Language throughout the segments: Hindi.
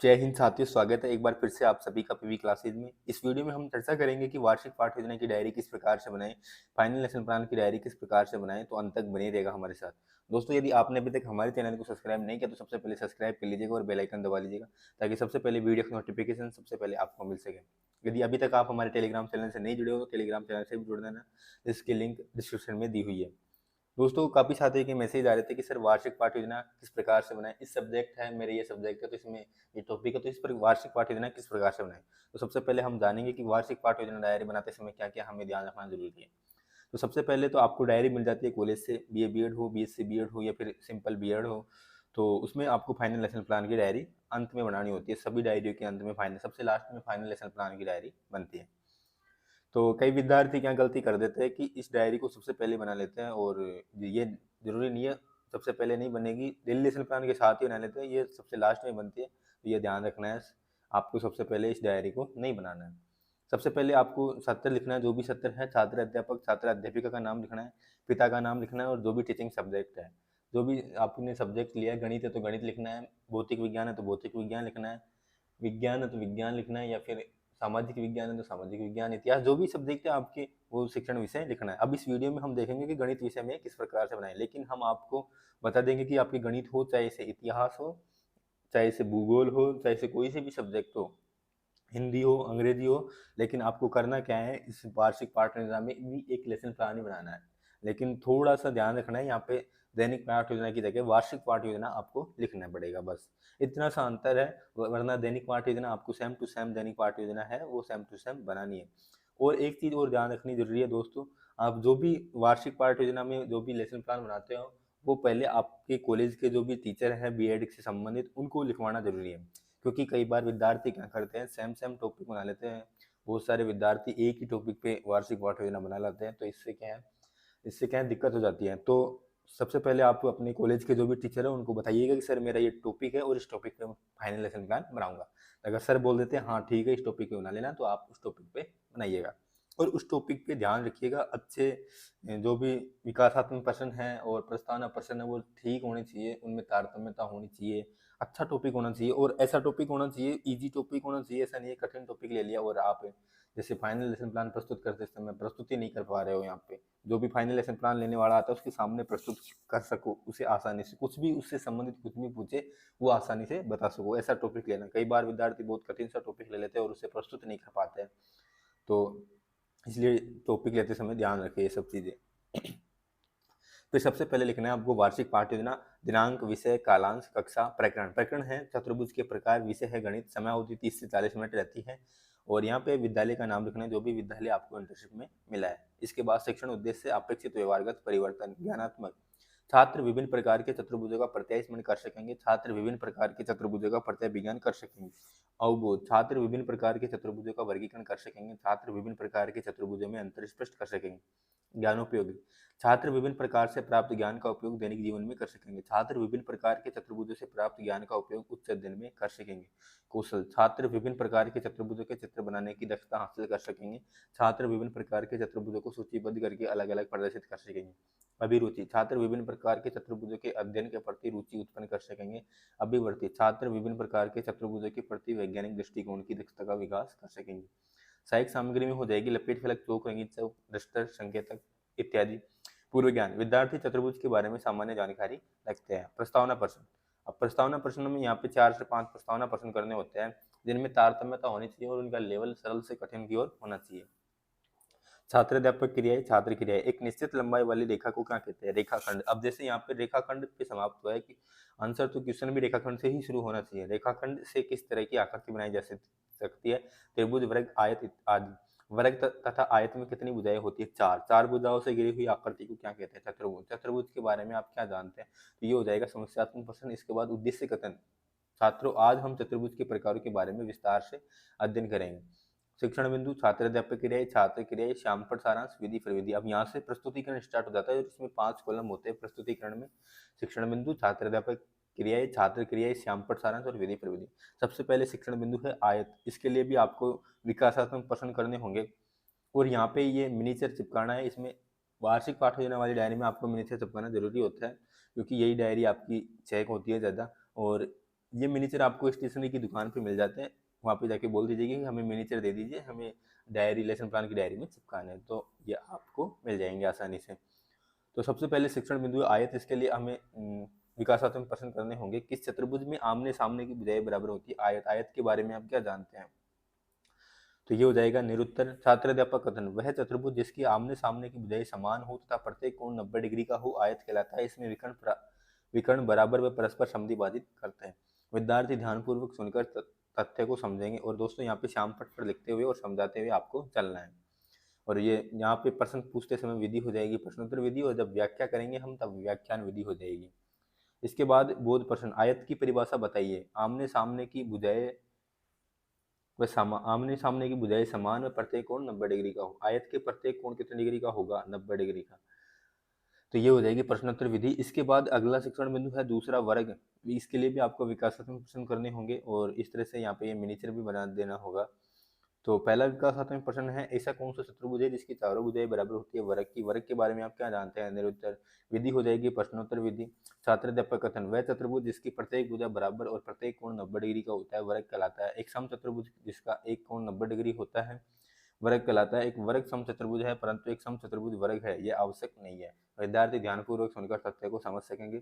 जय हिंद साथियों, स्वागत है एक बार फिर से आप सभी का पीवी क्लासेज में। इस वीडियो में हम चर्चा करेंगे कि वार्षिक पाठ योजना की डायरी किस प्रकार से बनाएं, फाइनल लेसन प्लान की डायरी किस प्रकार से बनाएं। तो अंत तक बने रहेगा हमारे साथ। दोस्तों, यदि आपने अभी तक हमारे चैनल को सब्सक्राइब नहीं किया तो सबसे पहले सब्सक्राइब कर लीजिएगा और बेल आइकन दबा लीजिएगा, ताकि सबसे पहले वीडियो की नोटिफिकेशन सबसे पहले आपको मिल सके। यदि अभी तक आप हमारे टेलीग्राम चैनल से नहीं जुड़े हो तो टेलीग्राम चैनल से भी जुड़ देना, जिसकी लिंक डिस्क्रिप्शन में दी हुई है। दोस्तों, काफ़ी साथियों के मैसेज आ रहे थे कि सर वार्षिक पाठ योजना किस प्रकार से बनाएं। इस सब्जेक्ट है, मेरे ये सब्जेक्ट है, तो इसमें ये टॉपिक है, तो इस पर वार्षिक पाठ योजना किस प्रकार से बनाएं। तो सबसे पहले हम जानेंगे कि वार्षिक पाठ योजना डायरी बनाते समय क्या क्या हमें ध्यान रखना जरूरी है। तो सबसे पहले तो आपको डायरी मिल जाती है कॉलेज से, बीए बीएड हो, बीएससी बीएड हो या फिर सिंपल बीएड हो। तो उसमें आपको फाइनल लेसन प्लान की डायरी अंत में बनानी होती है। सभी डायरियों के अंत में फाइनल, सबसे लास्ट में फाइनल लेसन प्लान की डायरी बनती है। तो कई विद्यार्थी क्या गलती कर देते हैं कि इस डायरी को सबसे पहले बना लेते हैं, और ये जरूरी नहीं है, सबसे पहले नहीं बनेगी, डेली लेसन प्लान के साथ ही बना लेते हैं, ये सबसे लास्ट में बनती है। तो ये ध्यान रखना है, आपको सबसे पहले इस डायरी को नहीं बनाना है। सबसे पहले आपको सत्र लिखना है, जो भी सत्र है, छात्र अध्यापक छात्र अध्यापिका का नाम लिखना है, पिता का नाम लिखना है, और जो भी टीचिंग सब्जेक्ट है, जो भी आपने सब्जेक्ट लिया है, गणित है तो गणित लिखना है, भौतिक विज्ञान है तो भौतिक विज्ञान लिखना है, विज्ञान है तो विज्ञान लिखना है, या फिर सामाजिक विज्ञान है तो सामाजिक विज्ञान, इतिहास, जो भी सब्जेक्ट है आपके, वो शिक्षण विषय लिखना है। अब इस वीडियो में हम देखेंगे कि गणित विषय में किस प्रकार से बनाएं, लेकिन हम आपको बता देंगे कि आपके गणित हो, चाहे इसे इतिहास हो, चाहे इसे भूगोल हो, चाहे इसे कोई से भी सब्जेक्ट हो, हिंदी हो, अंग्रेजी हो, लेकिन आपको करना क्या है, इस वार्षिक पाठ योजना में भी एक लेसन प्लान ही बनाना है। लेकिन थोड़ा सा ध्यान रखना है, यहाँ पे दैनिक पाठ योजना की जगह वार्षिक पाठ योजना आपको लिखना पड़ेगा, बस इतना सा अंतर है। वरना दैनिक पाठ योजना आपको सेम टू सेम दैनिक पाठ योजना है वो सेम टू सेम बनानी है। और एक चीज़ और ध्यान रखनी जरूरी है दोस्तों, आप जो भी वार्षिक पाठ योजना में जो भी लेसन प्लान बनाते हो, वो पहले आपके कॉलेज के जो भी टीचर हैं बीएड से संबंधित, उनको लिखवाना जरूरी है। क्योंकि कई बार विद्यार्थी क्या करते हैं, सेम सेम टॉपिक बना लेते हैं। बहुत सारे विद्यार्थी एक ही टॉपिक पे वार्षिक पाठ योजना बना लेते हैं, तो इससे क्या है, दिक्कत हो जाती है। तो सबसे पहले आप अपने कॉलेज के जो भी टीचर है उनको बताइएगा कि सर मेरा ये टॉपिक है और इस टॉपिक पे मैं फाइनल लेसन प्लान बनाऊंगा। अगर सर बोल देते हैं हाँ ठीक है, इस टॉपिक पे बना लेना, तो आप उस टॉपिक पे बनाइएगा। और उस टॉपिक पे ध्यान रखिएगा, अच्छे जो भी विकासात्मक प्रश्न है और प्रस्तावना प्रश्न है वो ठीक होने चाहिए, उनमें तारतम्यता होनी चाहिए, अच्छा टॉपिक होना चाहिए, और ऐसा टॉपिक होना चाहिए, इजी टॉपिक होना चाहिए। ऐसा नहीं है कठिन टॉपिक ले लिया और आप जैसे फाइनल लेसन प्लान प्रस्तुत करते समय प्रस्तुति नहीं कर पा रहे हो, यहाँ पे जो भी फाइनल लेसन प्लान लेने वाला आता है उसके सामने प्रस्तुत कर सको, उसे आसानी से, कुछ भी उससे संबंधित कुछ भी पूछे वो आसानी से बता सको, ऐसा टॉपिक लेना। कई बार विद्यार्थी बहुत कठिन सा टॉपिक ले लेते हैं और उसे प्रस्तुत नहीं कर पाते हैं। तो इसलिए टॉपिक लेते समय ध्यान रखें ये सब चीज़ें। फिर सबसे पहले लिखना है आपको वार्षिक पाठ योजना, दिनांक, विषय, कालांश, कक्षा, प्रकरण। प्रकरण है चतुर्भुज के प्रकार, विषय है गणित, समय अवधि 30 से 40 मिनट रहती है, और यहाँ पे विद्यालय का नाम लिखना है, जो भी विद्यालय आपको इंटर्नशिप में मिला है। इसके बाद शिक्षण उद्देश्य, अपेक्षित व्यवहारगत परिवर्तन, ज्ञानात्मक। छात्र विभिन्न प्रकार के चतुर्भुजों का प्रत्यय स्मरण कर सकेंगे, छात्र विभिन्न प्रकार के चतुर्भुजों का प्रत्यय विज्ञान कर सकेंगे। अवबोध, छात्र विभिन्न प्रकार के चतुर्भुजों का वर्गीकरण कर सकेंगे, छात्र विभिन्न प्रकार के चतुर्भुजों में अंतर स्पष्ट कर सकेंगे। ज्ञानोपयोगी, छात्र विभिन्न प्रकार से प्राप्त ज्ञान का उपयोग दैनिक जीवन में कर सकेंगे, छात्र विभिन्न प्रकार के चतुर्भुजों से प्राप्त ज्ञान का उपयोग उच्च अध्ययन में कर सकेंगे। कौशल, छात्र विभिन्न प्रकार के चतुर्भुजों के चित्र बनाने की दक्षता हासिल कर सकेंगे, छात्र विभिन्न प्रकार के चतुर्भुजों को सूचीबद्ध करके अलग अलग प्रदर्शित कर सकेंगे। अभिरुचि, छात्र विभिन्न प्रकार के चतुर्भुजों के अध्ययन के प्रति रुचि उत्पन्न कर सकेंगे। अभिवृत्ति, छात्र विभिन्न प्रकार के चतुर्भुजों के प्रति वैज्ञानिक दृष्टिकोण की दक्षता का विकास कर सकेंगे। सहायक सामग्री में हो जाएगी लपेट फलक, चौक, रंगीन चौक, डस्टर, संकेतक इत्यादि। पूर्व ज्ञान, विद्यार्थी चतुर्भुज के बारे में सामान्य जानकारी रखते हैं। प्रस्तावना प्रश्न, अब प्रस्तावना प्रश्न में यहाँ पे 4 से 5 प्रस्तावना प्रश्न करने होते हैं, जिनमें तारतम्यता होनी चाहिए और उनका लेवल सरल से कठिन की ओर होना चाहिए। छात्र अध्यापक क्रियाएं, छात्र क्रियाएं, एक निश्चित लंबाई वाली रेखा को क्या कहते हैं, रेखाखंड। अब जैसे यहाँ पे रेखाखंड पे समाप्त हुआ है कि आंसर तो क्वेश्चन भी रेखाखंड से ही शुरू होना चाहिए। रेखाखंड से किस तरह की आकृति बनाई जा सकती है, त्रिभुज, वर्ग, आयत आदि। वर्ग तथा आयत में कितनी भुजाएं होती है, 4। 4 भुजाओं से घिरी हुई आकृति को क्या कहते हैं, चतुर्भुज। चतुर्भुज के बारे में आप क्या जानते हैं, तो ये हो जाएगा समस्यात्मक प्रश्न। इसके बाद उद्देश्य कथन, छात्रों आज हम चतुर्भुज के प्रकारों के बारे में विस्तार से अध्ययन करेंगे। शिक्षण बिंदु, छात्र अध्यापक क्रियाएं, छात्र क्रियाएं, श्यामपट सारांश, विधि प्रविधि। अब यहाँ से प्रस्तुतिकरण स्टार्ट हो जाता है और इसमें 5 कॉलम होते हैं प्रस्तुतिकरण में। शिक्षण बिंदु, छात्र अध्यापक क्रियाएं, छात्र क्रियाएं, श्यामपट सारांश और विधि प्रविधि। सबसे पहले शिक्षण बिंदु है आयत, इसके लिए भी आपको विकासात्मक प्रश्न करने होंगे, और यहाँ पे ये मिनीचर चिपकाना है। इसमें वार्षिक पाठ योजना वाली डायरी में आपको मिनीचर चिपकाना जरूरी होता है, क्योंकि यही डायरी आपकी चेक होती है ज़्यादा। और ये मिनीचर आपको स्टेशनरी की दुकान पे मिल जाते हैं, वहाँ पे जाके बोल दीजिए कि हमें मिनीचर दे दीजिए, हमें डायरी लेसन प्लान की डायरी में चिपकाना है, तो ये आपको मिल जाएंगे आसानी से। तो सबसे पहले शिक्षण बिंदु आयत, इसके लिए हमें विकासात्मक प्रश्न करने होंगे। किस चतुर्भुज में आमने सामने की भुजाएं बराबर होती है? आयत। आयत के बारे में आप क्या जानते हैं? तो ये हो जाएगा निरुत्तर। छात्राध्यापक कथन, वह चतुर्भुज जिसकी आमने सामने की भुजाएं समान हो तथा प्रत्येक कोण 90 डिग्री का हो आयत कहलाता है। इसमें विकर्ण बराबर व परस्पर समद्विभाजित करते हैं। विद्यार्थी ध्यानपूर्वक सुनकर तथ्य को समझेंगे। और दोस्तों यहाँ पे श्यामपट्ट पर लिखते हुए और समझाते हुए आपको चलना है। और ये यहाँ पे प्रश्न पूछते समय विधि हो जाएगी प्रश्नोत्तर विधि, और जब व्याख्या करेंगे हम तब व्याख्यान विधि हो जाएगी। इसके बाद बोध प्रश्न, आयत की परिभाषा बताइए। आमने सामने की भुजाएं आमने सामने की भुजाएं समान व प्रत्येक कोण 90 डिग्री का हो। आयत के प्रत्येक कोण कितने डिग्री का होगा? 90 डिग्री का। तो ये हो जाएगी प्रश्नोत्तर विधि। इसके बाद अगला शिक्षण बिंदु है दूसरा वर्ग। इसके लिए भी आपको विकासात्मक प्रश्न करने होंगे और इस तरह से यहाँ पे ये मिनीचर भी बना देना होगा। तो पहला विकासात्मक प्रश्न है, ऐसा कौन सा चतुर्भुज है जिसकी चारों भुजाएं बराबर होती है? वर्ग की। वर्ग के बारे में आप क्या जानते हैं? निरुत्तर। विधि हो जाएगी प्रश्नोत्तर विधि। छात्राध्यापक कथन, वह चतुर्भुज जिसकी प्रत्येक भुजा बराबर और प्रत्येक कोण 90 डिग्री का होता है वर्ग कहलाता है। एक सम चतुर्भुज जिसका एक कोण 90 डिग्री होता है वर्ग कहलाता है। एक वर्ग सम चतुर्भुज है परंतु एक सम चतुर्भुज वर्ग है, यह आवश्यक नहीं है। विद्यार्थी ध्यानपूर्वक सुनकर तथ्य को समझ सकेंगे।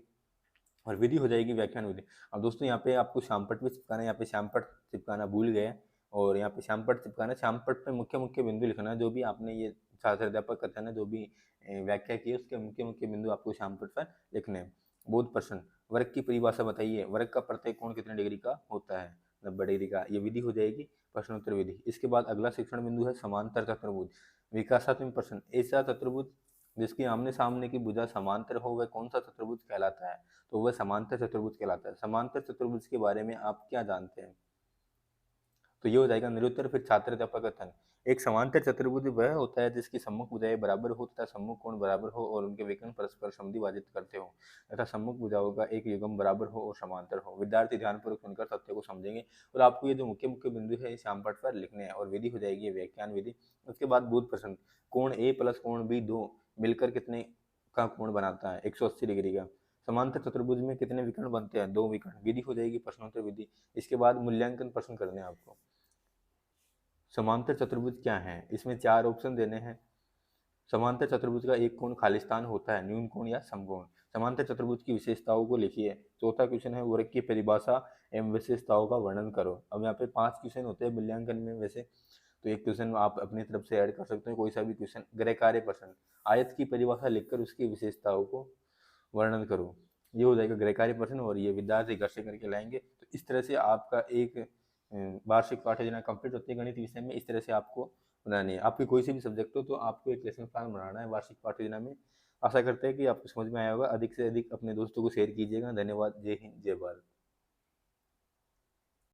और विधि हो जाएगी व्याख्यान विधि। अब दोस्तों यहाँ पे आपको श्यामपट्ट भी चिपकाना है, यहाँ पे श्यामपट्ट चिपकाना भूल गए, और यहाँ पे श्यामपट्ट चिपकाना है। श्यामपट्ट पे मुख्य मुख्य बिंदु लिखना है, जो भी आपने ये छात्राध्यापक कथन है जो भी व्याख्या की है उसके मुख्य मुख्य बिंदु आपको श्यामपट्ट पर लिखने हैं। बोध प्रश्न, वर्ग की परिभाषा बताइए। वर्ग का प्रत्येक कोण कितने डिग्री का होता है? 90 डिग्री का। ये विधि हो जाएगी प्रश्नोत्तर विधि। इसके बाद अगला शिक्षण बिंदु है समांतर चतुर्भुज। विकासात्मक प्रश्न, ऐसा चतुर्भुज जिसकी आमने सामने की भुजा समांतर हो वह कौन सा चतुर्भुज कहलाता है? तो वह समांतर चतुर्भुज कहलाता है। समांतर चतुर्भुज के बारे में आप क्या जानते हैं? तो ये हो जाएगा निरुत्तर। फिर छात्राध्यापक कथन, एक समांतर चतुर्भुज वह होता है जिसकी सम्मुख भुजाएं बराबर हो तथा सम्मुख कोण बराबर हो और उनके विकर्ण परस्पर समद्विभाजित करते हो तथा सम्मुख भुजाओं का एक युग्म बराबर हो और समांतर हो। विद्यार्थी ध्यानपूर्वक सुनकर तथ्य को समझेंगे और आपको ये जो मुख्य मुख्य बिंदु है श्यामपट्ट पर लिखने हैं। और विधि हो जाएगी व्याख्यान विधि। उसके बाद बोध प्रश्न, कोण ए प्लस कोण बी दो मिलकर कितने का कोण बनाता है? 180 डिग्री का। समांतर चतुर्भुज में कितने विकर्ण बनते हैं? 2 विकर्ण। विधि हो जाएगी प्रश्नोत्तर विधि। इसके बाद मूल्यांकन प्रश्न करने हैं आपको। समांतर चतुर्भुज क्या है? इसमें 4 ऑप्शन देने हैं। समांतर चतुर्भुज का एक कोण खालिस्तान होता है, न्यून कोण या समकोण। समांतर चतुर्भुज की विशेषताओं को लिखिए। चौथा क्वेश्चन है वर्ग की परिभाषा एवं विशेषताओं का वर्णन करो। अब यहाँ पे 5 क्वेश्चन होते हैं मूल्यांकन में वैसे, तो एक क्वेश्चन आप अपनी तरफ से ऐड कर सकते हैं, कोई सा भी क्वेश्चन। गृह कार्य प्रश्न, आयत की परिभाषा लिखकर उसकी विशेषताओं को वर्णन करो। ये हो जाएगा गृह कार्य प्रश्न और ये विद्यार्थी घर से करके लाएंगे। तो इस तरह से आपका एक वार्षिक पाठ्य योजना कंप्लीट होती है गणित विषय में। इस तरह से आपको बनानी है। आपकी कोई सी भी सब्जेक्ट हो तो आपको एक लेसन प्लान बनाना है वार्षिक पाठ्य योजना में। आशा करते हैं कि आपको समझ में आया होगा। अधिक से अधिक अपने दोस्तों को शेयर कीजिएगा। धन्यवाद। जय हिंद, जय भारत।